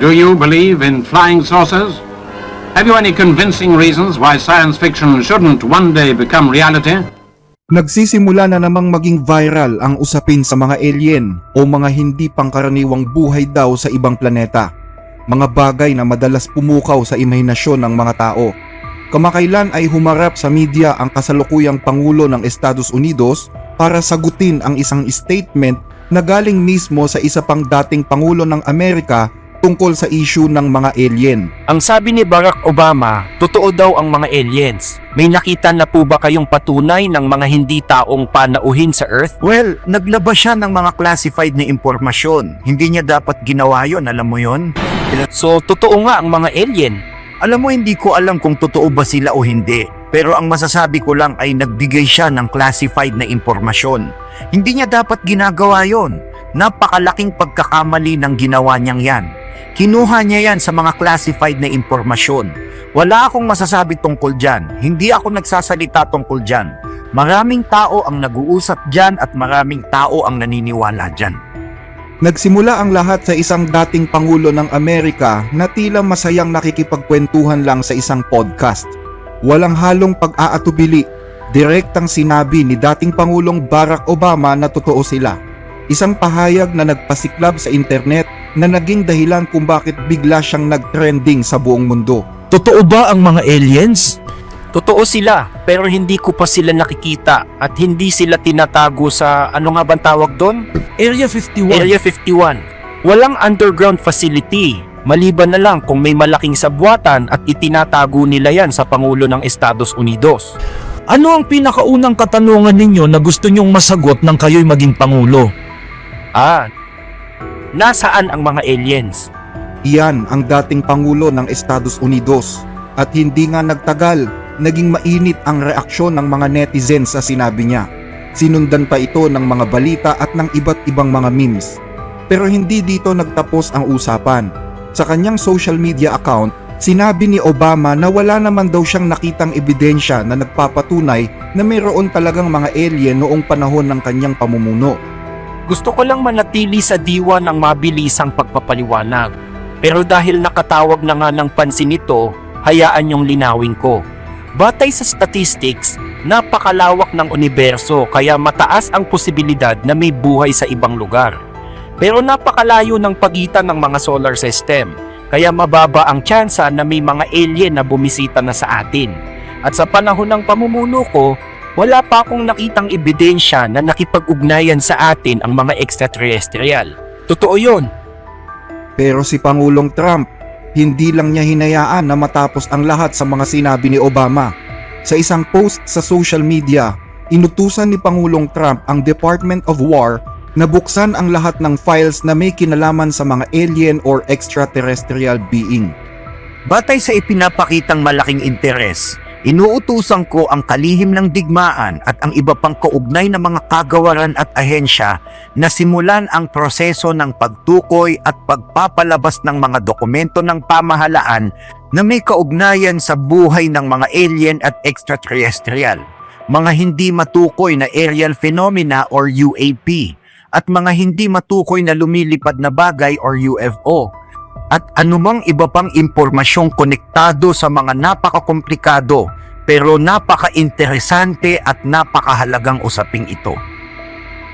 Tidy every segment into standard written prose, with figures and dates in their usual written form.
Do you believe in flying saucers? Have you any convincing reasons why science fiction shouldn't one day become reality? Nagsisimula na namang maging viral ang usapin sa mga alien o mga hindi pangkaraniwang buhay daw sa ibang planeta. Mga bagay na madalas pumukaw sa imahinasyon ng mga tao. Kamakailan ay humarap sa media ang kasalukuyang Pangulo ng Estados Unidos para sagutin ang isang statement na galing mismo sa isa pang dating Pangulo ng Amerika tungkol sa issue ng mga alien. Ang sabi ni Barack Obama, totoo daw ang mga aliens. May nakita na po ba kayong patunay ng mga hindi taong panauhin sa Earth? Well, naglabas siya ng mga classified na impormasyon. Hindi niya dapat ginawa yon, alam mo yon? So, totoo nga ang mga alien. Alam mo, hindi ko alam kung totoo ba sila o hindi. Pero ang masasabi ko lang ay nagbigay siya ng classified na impormasyon. Hindi niya dapat ginagawa yon. Napakalaking pagkakamali ng ginawa niyang yan. Kinuha niya yan sa mga classified na impormasyon. Wala akong masasabi tungkol dyan. Hindi ako nagsasalita tungkol dyan. Maraming tao ang nag-uusap dyan at maraming tao ang naniniwala dyan. Nagsimula ang lahat sa isang dating Pangulo ng Amerika na tila masayang nakikipagkwentuhan lang sa isang podcast. Walang halong pag-aatubili. Direktang sinabi ni dating Pangulong Barack Obama na totoo sila. Isang pahayag na nagpasiklab sa internet na naging dahilan kung bakit bigla siyang nag-trending sa buong mundo. Totoo ba ang mga aliens? Totoo sila, pero hindi ko pa sila nakikita at hindi sila tinatago sa, ano nga bang tawag doon? Area 51. Area 51. Walang underground facility. Maliban na lang kung may malaking sabwatan at itinatago nila yan sa Pangulo ng Estados Unidos. Ano ang pinakaunang katanungan ninyo na gusto nyong masagot nang kayo'y maging Pangulo? Nasaan ang mga aliens? Iyan ang dating Pangulo ng Estados Unidos. At hindi nga nagtagal, naging mainit ang reaksyon ng mga netizens sa sinabi niya. Sinundan pa ito ng mga balita at ng iba't ibang mga memes. Pero hindi dito nagtapos ang usapan. Sa kanyang social media account, sinabi ni Obama na wala naman daw siyang nakitang ebidensya na nagpapatunay na mayroon talagang mga alien noong panahon ng kanyang pamumuno. Gusto ko lang manatili sa diwa ng mabilisang pagpapaliwanag. Pero dahil nakatawag na nga ng pansin ito, hayaan yung linawin ko. Batay sa statistics, napakalawak ng universo kaya mataas ang posibilidad na may buhay sa ibang lugar. Pero napakalayo ng pagitan ng mga solar system, kaya mababa ang tsansa na may mga alien na bumisita na sa atin. At sa panahon ng pamumuno ko, wala pa akong nakitang ebidensya na nakipag-ugnayan sa atin ang mga extraterrestrial. Totoo yun. Pero si Pangulong Trump, hindi lang niya hinayaan na matapos ang lahat sa mga sinabi ni Obama. Sa isang post sa social media, inutusan ni Pangulong Trump ang Department of War na buksan ang lahat ng files na may kinalaman sa mga alien or extraterrestrial being. Batay sa ipinapakitang malaking interes, inuutusan ko ang kalihim ng digmaan at ang iba pang kaugnay na mga kagawaran at ahensya na simulan ang proseso ng pagtukoy at pagpapalabas ng mga dokumento ng pamahalaan na may kaugnayan sa buhay ng mga alien at extraterrestrial, mga hindi matukoy na aerial phenomena or UAP, at mga hindi matukoy na lumilipad na bagay or UFO, at anumang iba pang impormasyong konektado sa mga napakakomplikado pero napaka-interesante at napakahalagang usaping ito.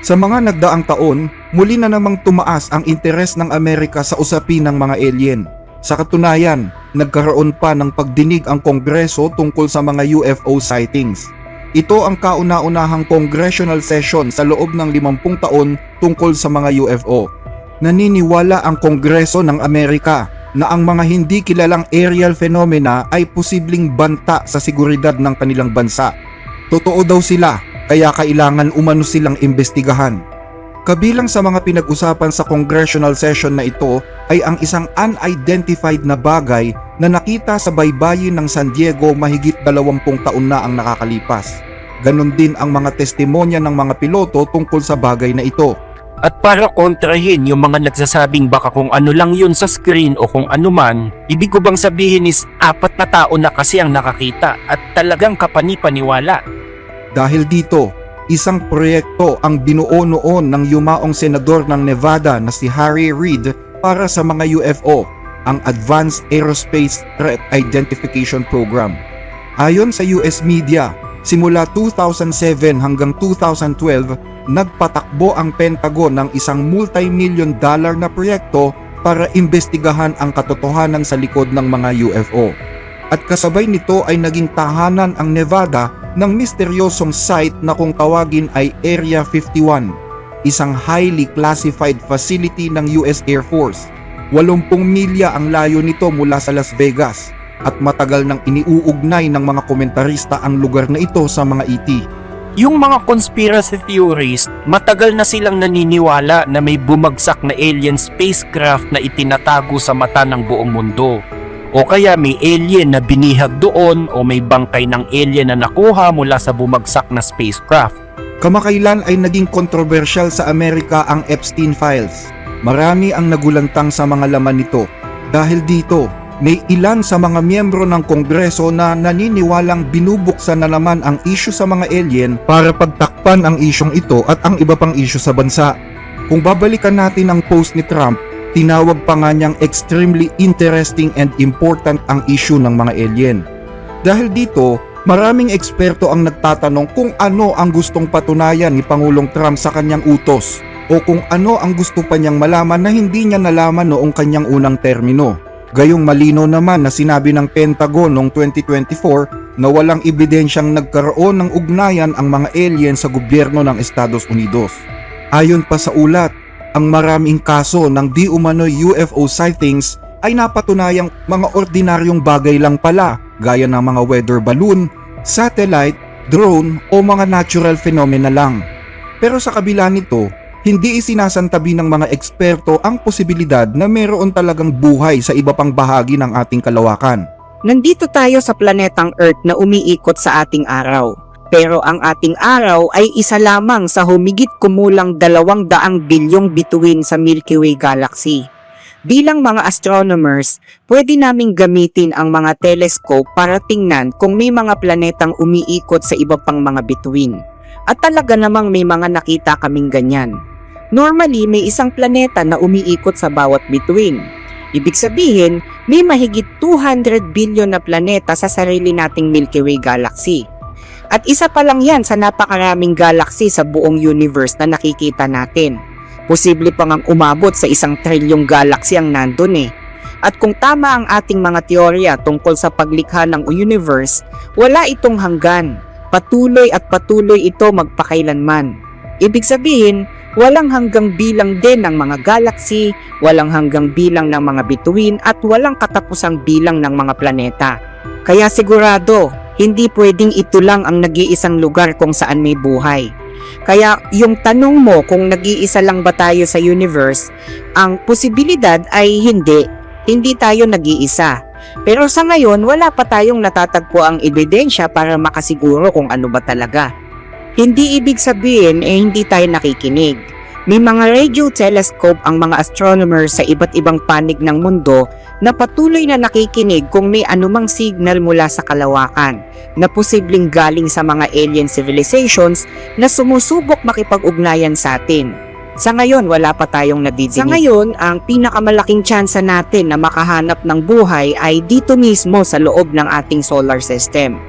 Sa mga nagdaang taon, muli na namang tumaas ang interes ng Amerika sa usapin ng mga alien. Sa katunayan, nagkaroon pa ng pagdinig ang Kongreso tungkol sa mga UFO sightings. Ito ang kauna-unahang congressional session sa loob ng 50 taon tungkol sa mga UFO. Naniniwala ang Kongreso ng Amerika na ang mga hindi kilalang aerial phenomena ay posibleng banta sa seguridad ng kanilang bansa. Totoo daw sila, kaya kailangan umano silang imbestigahan. Kabilang sa mga pinag-usapan sa congressional session na ito ay ang isang unidentified na bagay na nakita sa baybayin ng San Diego mahigit 20 taon na ang nakakalipas. Ganon din ang mga testimonya ng mga piloto tungkol sa bagay na ito. At para kontrahin yung mga nagsasabing baka kung ano lang yun sa screen o kung ano man, ibig ko bang sabihin is 4 na tao na kasi ang nakakita at talagang kapani-paniwala. Dahil dito, isang proyekto ang binuo noon ng yumaong senador ng Nevada na si Harry Reid para sa mga UFO. ang Advanced Aerospace Threat Identification Program. Ayon sa US media, simula 2007 hanggang 2012, nagpatakbo ang Pentagon ng isang multi-million dollar na proyekto para imbestigahan ang katotohanan sa likod ng mga UFO. At kasabay nito ay naging tahanan ang Nevada ng misteryosong site na kung tawagin ay Area 51, isang highly classified facility ng US Air Force. 80 milya ang layo nito mula sa Las Vegas at matagal nang iniuugnay ng mga komentarista ang lugar na ito sa mga ET. Yung mga conspiracy theorists, matagal na silang naniniwala na may bumagsak na alien spacecraft na itinatago sa mata ng buong mundo. O kaya may alien na binihag doon o may bangkay ng alien na nakuha mula sa bumagsak na spacecraft. Kamakailan ay naging kontrobersyal sa Amerika ang Epstein Files. Marami ang nagulantang sa mga laman nito. Dahil dito, may ilan sa mga miyembro ng Kongreso na naniniwalang binubuksan na naman ang isyu sa mga alien para pagtakpan ang isyong ito at ang iba pang isyu sa bansa. Kung babalikan natin ang post ni Trump, tinawag pa nga niyang extremely interesting and important ang issue ng mga alien. Dahil dito, maraming eksperto ang nagtatanong kung ano ang gustong patunayan ni Pangulong Trump sa kanyang utos o kung ano ang gusto pa niyang malaman na hindi niya nalaman noong kanyang unang termino. Gayong malino naman na sinabi ng Pentagon noong 2024 na walang ebidensyang nagkaroon ng ugnayan ang mga alien sa gobyerno ng Estados Unidos. Ayon pa sa ulat, ang maraming kaso ng di umano'y UFO sightings ay napatunayang mga ordinaryong bagay lang pala gaya ng mga weather balloon, satellite, drone o mga natural phenomena lang. Pero sa kabila nito, hindi isinasantabi ng mga eksperto ang posibilidad na mayroon talagang buhay sa iba pang bahagi ng ating kalawakan. Nandito tayo sa planetang Earth na umiikot sa ating araw. Pero ang ating araw ay isa lamang sa humigit kumulang 200 bilyong bituin sa Milky Way Galaxy. Bilang mga astronomers, pwede naming gamitin ang mga telescope para tingnan kung may mga planetang umiikot sa iba pang mga bituin. At talaga namang may mga nakita kaming ganyan. Normally, may isang planeta na umiikot sa bawat bituin. Ibig sabihin, may mahigit 200 bilyon na planeta sa sarili nating Milky Way Galaxy. At isa pa lang yan sa napakaraming galaxy sa buong universe na nakikita natin. Posible pa ngang umabot sa 1 trilyong galaxy ang nandun eh. At kung tama ang ating mga teorya tungkol sa paglikha ng universe, wala itong hanggan. Patuloy at patuloy ito magpakailanman. Ibig sabihin, walang hanggang bilang din ng mga galaxy, walang hanggang bilang ng mga bituin at walang katapusang bilang ng mga planeta. Kaya sigurado, hindi pwedeng ito lang ang nag-iisang lugar kung saan may buhay. Kaya yung tanong mo kung nag-iisa lang ba tayo sa universe, ang posibilidad ay hindi tayo nag-iisa. Pero sa ngayon, wala pa tayong natatagpo ang ebidensya para makasiguro kung ano ba talaga. Hindi ibig sabihin hindi tayo nakikinig. May mga radio telescope ang mga astronomers sa iba't ibang panig ng mundo na patuloy na nakikinig kung may anumang signal mula sa kalawakan na posibleng galing sa mga alien civilizations na sumusubok makipag-ugnayan sa atin. Sa ngayon, wala pa tayong nadidinig. Sa ngayon, ang pinakamalaking tsansa natin na makahanap ng buhay ay dito mismo sa loob ng ating solar system.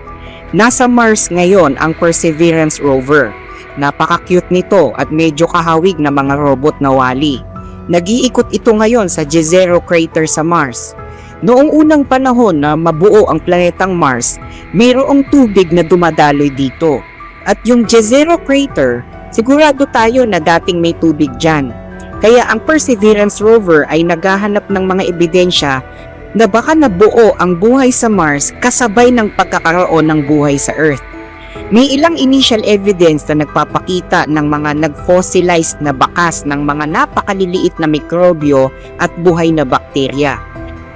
Nasa Mars ngayon ang Perseverance rover. Napaka-cute nito at medyo kahawig na mga robot na wali. Nag-iikot ito ngayon sa Jezero crater sa Mars. Noong unang panahon na mabuo ang planetang Mars, mayroong tubig na dumadaloy dito. At yung Jezero crater, sigurado tayo na dating may tubig dyan. Kaya ang Perseverance rover ay naghahanap ng mga ebidensya na baka nabuo ang buhay sa Mars kasabay ng pagkakaroon ng buhay sa Earth. May ilang initial evidence na nagpapakita ng mga nag-fossilized na bakas ng mga napakaliliit na mikrobyo at buhay na bakterya.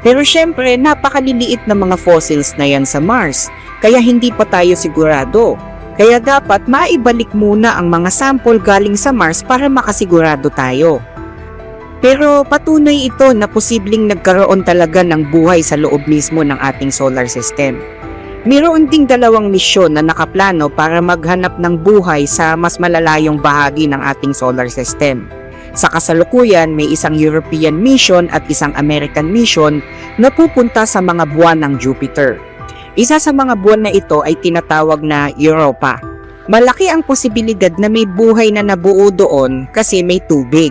Pero syempre, napakaliliit na mga fossils na yan sa Mars, kaya hindi pa tayo sigurado. Kaya dapat maibalik muna ang mga sample galing sa Mars para makasigurado tayo. Pero patunay ito na posibleng nagkaroon talaga ng buhay sa loob mismo ng ating solar system. Mayroon ding 2 misyon na nakaplano para maghanap ng buhay sa mas malalayong bahagi ng ating solar system. Sa kasalukuyan, may isang European mission at isang American mission na pupunta sa mga buwan ng Jupiter. Isa sa mga buwan na ito ay tinatawag na Europa. Malaki ang posibilidad na may buhay na nabuo doon kasi may tubig.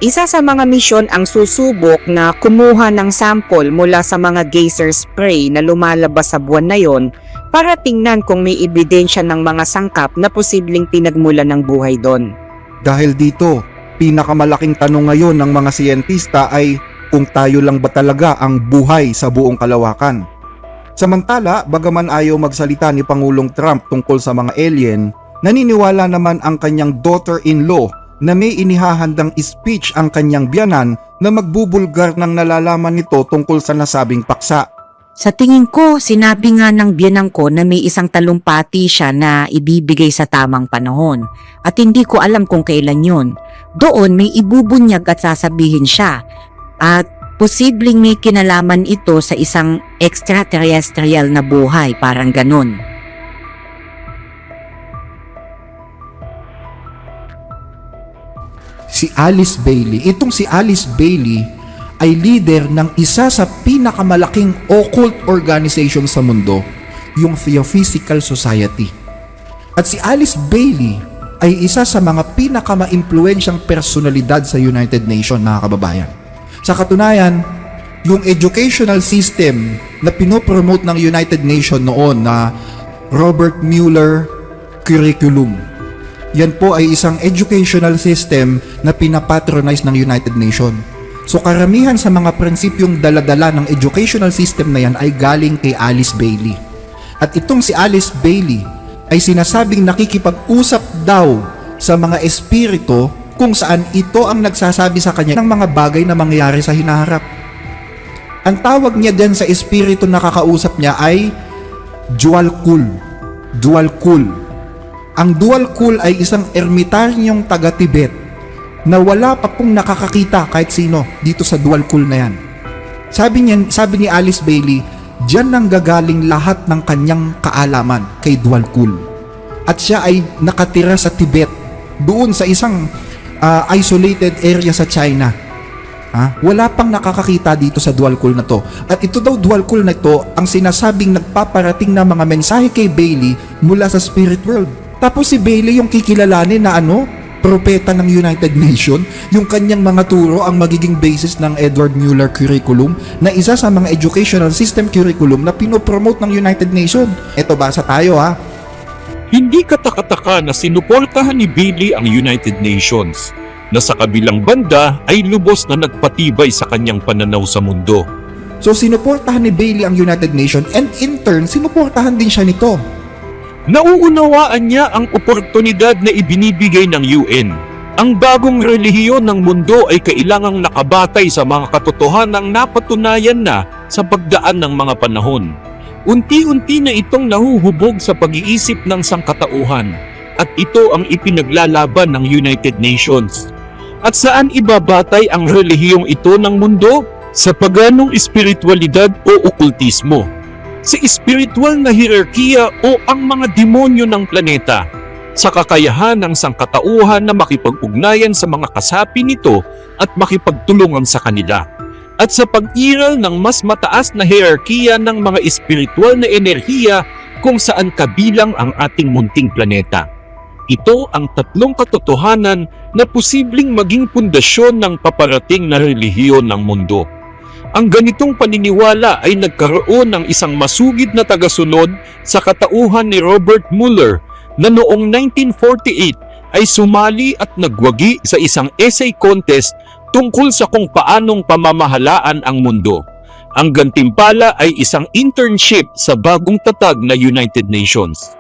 Isa sa mga misyon ang susubok na kumuha ng sample mula sa mga geyser spray na lumalabas sa buwan na yon para tingnan kung may ebidensya ng mga sangkap na posibleng pinagmulan ng buhay doon. Dahil dito, pinakamalaking tanong ngayon ng mga siyentista ay kung tayo lang ba talaga ang buhay sa buong kalawakan. Samantala, bagaman ayaw magsalita ni Pangulong Trump tungkol sa mga alien, naniniwala naman ang kanyang daughter-in-law na may inihahandang speech ang kanyang biyanan na magbubulgar ng nalalaman nito tungkol sa nasabing paksa. Sa tingin ko, sinabi nga ng biyanang ko na may isang talumpati siya na ibibigay sa tamang panahon. At hindi ko alam kung kailan yun. Doon may ibubunyag at sasabihin siya. At posibleng may kinalaman ito sa isang extraterrestrial na buhay, parang ganun. Si Alice Bailey. Itong si Alice Bailey ay leader ng isa sa pinakamalaking occult organization sa mundo, yung Theosophical Society. At si Alice Bailey ay isa sa mga pinakama-impluensyang personalidad sa United Nations, mga kababayan. Sa katunayan, yung educational system na pinopromote ng United Nations noon na Robert Mueller Curriculum, yan po ay isang educational system na pinapatronize ng United Nations. So karamihan sa mga prinsipyong daladala ng educational system na yan ay galing kay Alice Bailey. At itong si Alice Bailey ay sinasabing nakikipag-usap daw sa mga espiritu kung saan ito ang nagsasabi sa kanya ng mga bagay na mangyayari sa hinaharap. Ang tawag niya din sa espiritu na kakausap niya ay Dual Kul. Dual Kul. Ang Dual Kul ay isang ermitaryong taga-Tibet na wala pa pong nakakakita kahit sino dito sa Dual Kul na yan. Sabi ni Alice Bailey, diyan nang gagaling lahat ng kanyang kaalaman kay Dual Kul. At siya ay nakatira sa Tibet, doon sa isang isolated area sa China. Wala pang nakakakita dito sa Dual Kul na to. At ito daw Dual Kul na to ang sinasabing nagpaparating na mga mensahe kay Bailey mula sa spirit world. Tapos si Bailey yung kikilalanin na propeta ng United Nations, yung kanyang mga turo ang magiging basis ng Edward Mueller Curriculum na isa sa mga educational system curriculum na pinopromote ng United Nations. Ito, basa tayo Hindi katakataka na sinuportahan ni Bailey ang United Nations, na sa kabilang banda ay lubos na nagpatibay sa kanyang pananaw sa mundo. So sinuportahan ni Bailey ang United Nations and in turn, sinuportahan din siya nito. Nauunawaan niya ang oportunidad na ibinibigay ng UN. Ang bagong relihiyon ng mundo ay kailangang nakabatay sa mga katotohanang napatunayan na sa pagdaan ng mga panahon. Unti-unti na itong nahuhubog sa pag-iisip ng sangkatauhan at ito ang ipinaglalaban ng United Nations. At saan ibabatay ang relihiyong ito ng mundo? Sa paganong espiritualidad o okultismo, sa espiritual na hierarkiya o ang mga demonyo ng planeta, sa kakayahan ng sangkatauhan na makipag-ugnayan sa mga kasapi nito at makipagtulungan sa kanila, at sa pag-iral ng mas mataas na hierarkiya ng mga espiritual na enerhiya kung saan kabilang ang ating munting planeta. Ito ang tatlong katotohanan na posibleng maging pundasyon ng paparating na relihiyon ng mundo. Ang ganitong paniniwala ay nagkaroon ng isang masugid na tagasunod sa katauhan ni Robert Mueller na noong 1948 ay sumali at nagwagi sa isang essay contest tungkol sa kung paanong pamamahalaan ang mundo. Ang gantimpala ay isang internship sa bagong tatag na United Nations.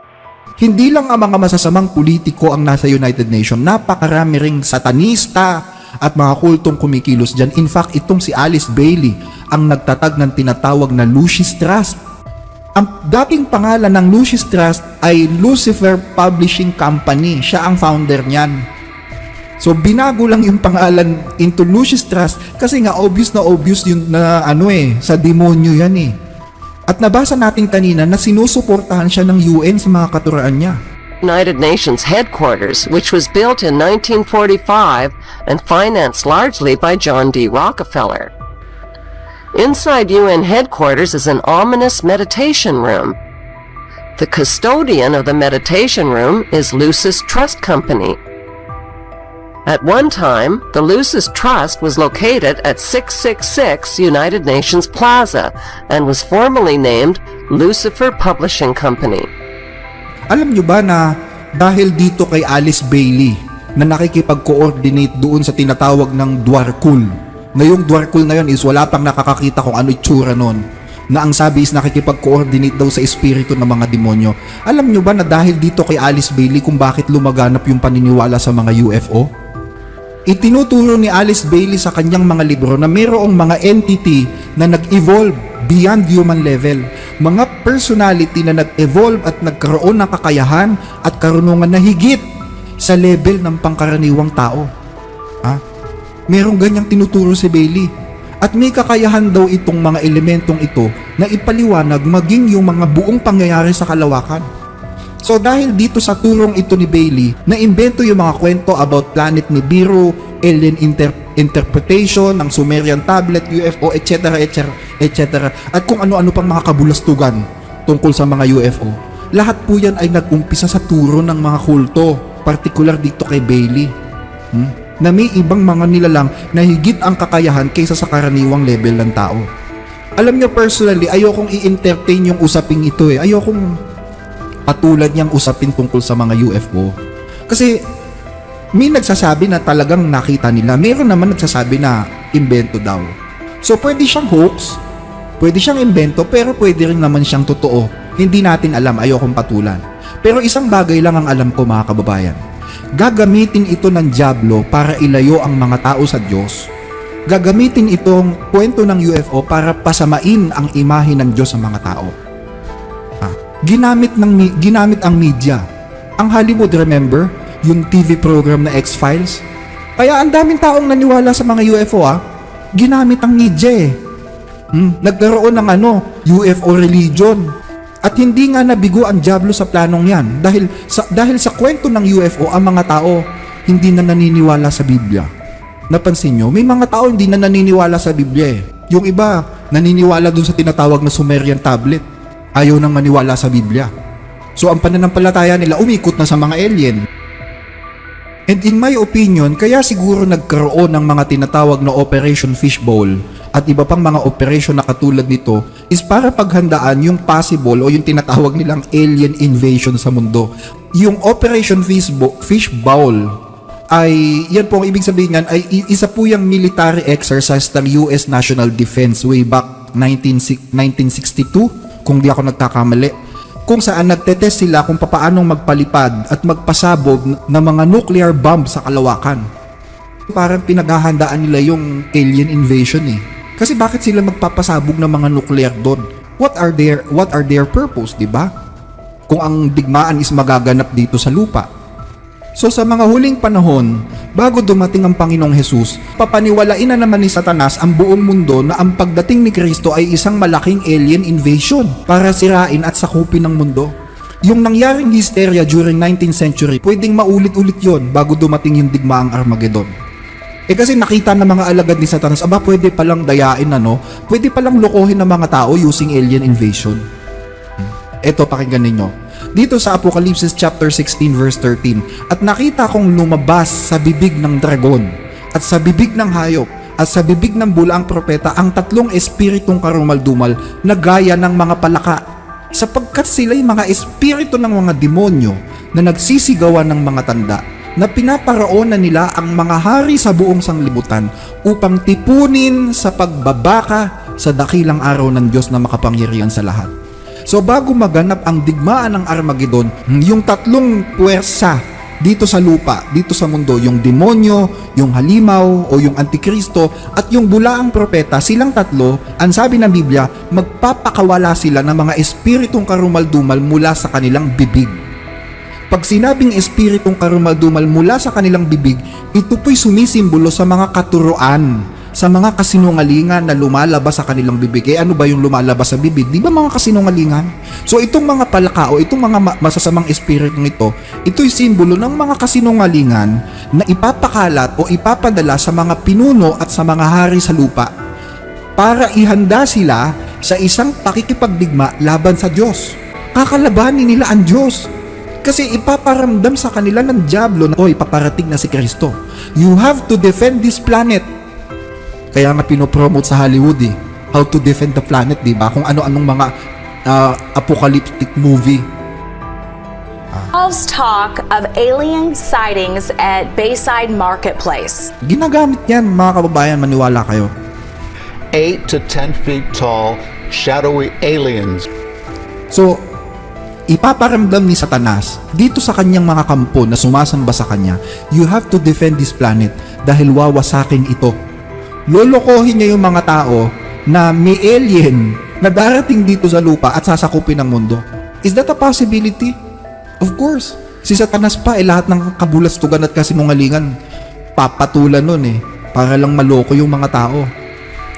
Hindi lang ang mga masasamang politiko ang nasa United Nations, napakarami ring satanista at mga kultong kumikilos dyan. In fact, itong si Alice Bailey ang nagtatag ng tinatawag na Lucis Trust. Ang dating pangalan ng Lucis Trust ay Lucifer Publishing Company. Siya ang founder niyan. So binago lang yung pangalan into Lucis Trust kasi nga obvious yun na sa demonyo yan At nabasa natin kanina na sinusuportahan siya ng UN sa mga katuraan niya. United Nations headquarters, which was built in 1945 and financed largely by John D. Rockefeller. Inside UN headquarters is an ominous meditation room. The custodian of the meditation room is Lucis Trust Company. At one time, the Lucis Trust was located at 666 United Nations Plaza and was formerly named Lucifer Publishing Company. Alam nyo ba na dahil dito kay Alice Bailey na nakikipag-coordinate doon sa tinatawag ng Dwarkul, na yung Dwarkul na yun is wala pang nakakakita kung ano itsura nun, na ang sabi is nakikipag-coordinate daw sa espiritu ng mga demonyo. Alam nyo ba na dahil dito kay Alice Bailey kung bakit lumaganap yung paniniwala sa mga UFO? Itinuturo ni Alice Bailey sa kanyang mga libro na mayroong mga entity na nag-evolve beyond human level. Mga personality na nag-evolve at nagkaroon ng kakayahan at karunungan na higit sa level ng pangkaraniwang tao. Merong ganyang tinuturo si Bailey. At may kakayahan daw itong mga elementong ito na ipaliwanag maging yung mga buong pangyayari sa kalawakan. So dahil dito sa turong ito ni Bailey, naimbento yung mga kwento about planet Nibiru, alien interpretation, ng Sumerian tablet, UFO, etc. At kung ano-ano pang mga kabulastugan tungkol sa mga UFO. Lahat po yan ay nag-umpisa sa turo ng mga kulto, particular dito kay Bailey. Na may ibang mga nilalang na higit ang kakayahan kaysa sa karaniwang level ng tao. Alam nyo, personally, ayokong i-entertain yung usaping ito eh. Ayokong patulad niyang usapin tungkol sa mga UFO. Kasi may nagsasabi na talagang nakita nila. Meron naman nagsasabi na imbento daw. So pwede siyang hoax, pwede siyang imbento, pero pwede rin naman siyang totoo. Hindi natin alam, ayokong patulan. Pero isang bagay lang ang alam ko, mga kababayan. Gagamitin ito ng dyablo para ilayo ang mga tao sa Diyos. Gagamitin itong kwento ng UFO para pasamain ang imahe ng Diyos sa mga tao. Ginamit ang media. Ang Hollywood, remember? Yung TV program na X-Files? Kaya ang daming taong naniwala sa mga UFO ginamit ang media eh. Nagkaroon ng UFO religion. At hindi nga nabigo ang dyablo sa planong yan dahil sa kwento ng UFO ang mga tao hindi na naniniwala sa Biblia. Napansin nyo, may mga tao hindi na naniniwala sa Biblia eh. Yung iba naniniwala dun sa tinatawag na Sumerian tablet. Ayaw nang maniwala sa Biblia. So ang pananampalataya nila umikot na sa mga alien. And in my opinion, kaya siguro nagkaroon ng mga tinatawag na Operation Fishbowl at iba pang mga operation na katulad nito is para paghandaan yung possible o yung tinatawag nilang alien invasion sa mundo. Yung Operation Fishbowl ay, yan po ang ibig sabihin niyan, ay isa po yung military exercise ng US National Defense way back 1962, kung di ako nagkakamali, kung saan nagtetest sila kung papaanong magpalipad at magpasabog ng mga nuclear bomb sa kalawakan. Parang pinaghahandaan nila yung alien invasion eh. Kasi bakit sila magpapasabog ng mga nuclear doon? What are their purpose, di ba? Kung ang digmaan is magaganap dito sa lupa. So sa mga huling panahon, bago dumating ang Panginoong Hesus, papaniwalain na naman ni Satanas ang buong mundo na ang pagdating ni Kristo ay isang malaking alien invasion para sirain at sakupin ang mundo. Yung nangyaring hysteria during 19th century, pwedeng maulit-ulit yon bago dumating yung digmaang Armageddon. Kasi nakita ng mga alagad ni Satanas, pwede palang dayain pwede palang lokohin ng mga tao using alien invasion. Eto, pakinggan ninyo. Dito sa Apocalypse chapter 16 verse 13, at nakita kong lumabas sa bibig ng dragon at sa bibig ng hayop at sa bibig ng bulaang propeta ang tatlong espiritong karumaldumal na gaya ng mga palaka, sapagkat sila'y mga espiritu ng mga demonyo na nagsisigawan ng mga tanda, na pinaparoonan nila ang mga hari sa buong sanglibutan upang tipunin sa pagbabaka sa dakilang araw ng Diyos na makapangyarihan sa lahat. So bago maganap ang digmaan ng Armageddon, yung tatlong puwersa dito sa lupa, dito sa mundo, yung demonyo, yung halimaw o yung antikristo at yung bulaang propeta, silang tatlo, ang sabi ng Biblia, magpapakawala sila ng mga espiritong karumaldumal mula sa kanilang bibig. Pag sinabing espiritong karumaldumal mula sa kanilang bibig, ito po'y sumisimbolo sa mga katuruan, sa mga kasinungalingan na lumalabas sa kanilang bibig. Ano ba yung lumalabas sa bibig? Di ba mga kasinungalingan? So itong mga palaka o itong mga masasamang espiritu nito, ito'y simbolo ng mga kasinungalingan na ipapakalat o ipapadala sa mga pinuno at sa mga hari sa lupa para ihanda sila sa isang pakikipagdigma laban sa Diyos. Kakalabanin nila ang Diyos. Kasi ipaparamdam sa kanila ng dyablo na ipaparating na si Kristo. You have to defend this planet. Kaya nga pinopromote sa Hollywood how to defend the planet, di ba? Kung ano-anong mga apocalyptic movie. Talk of alien sightings at Bayside Marketplace. Ginagamit yan, mga kababayan, maniwala kayo. 8 to 10 feet tall, shadowy aliens. So, ipaparamdam ni Satanas dito sa kanyang mga kampo na sumasamba sa kanya, you have to defend this planet dahil wawasakin ito. Lolokohin niya yung mga tao na may alien na darating dito sa lupa at sasakupin ang mundo. Is that a possibility? Of course. Si Satanas pa lahat ng kabulastugan at kasinungalingan papatulan nun para lang maloko yung mga tao.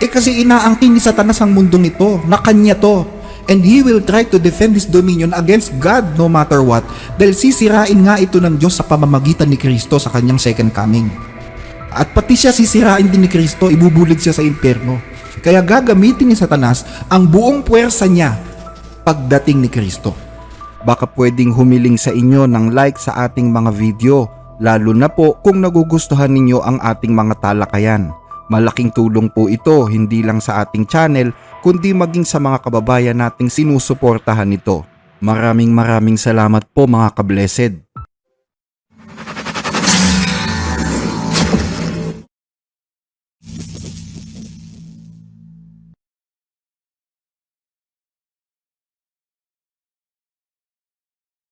Kasi inaangkin ni Satanas ang mundong ito na kanya to. And he will try to defend his dominion against God no matter what, dahil sisirain nga ito ng Diyos sa pamamagitan ni Kristo sa kanyang second coming. At pati siya sisirain din ni Kristo, ibubulid siya sa impyerno. Kaya gagamitin ni Satanas ang buong puwersa niya pagdating ni Kristo. Baka pwedeng humiling sa inyo ng like sa ating mga video, lalo na po kung nagugustuhan ninyo ang ating mga talakayan. Malaking tulong po ito hindi lang sa ating channel, kundi maging sa mga kababayan nating sinusuportahan nito. Maraming salamat po mga ka-blessed.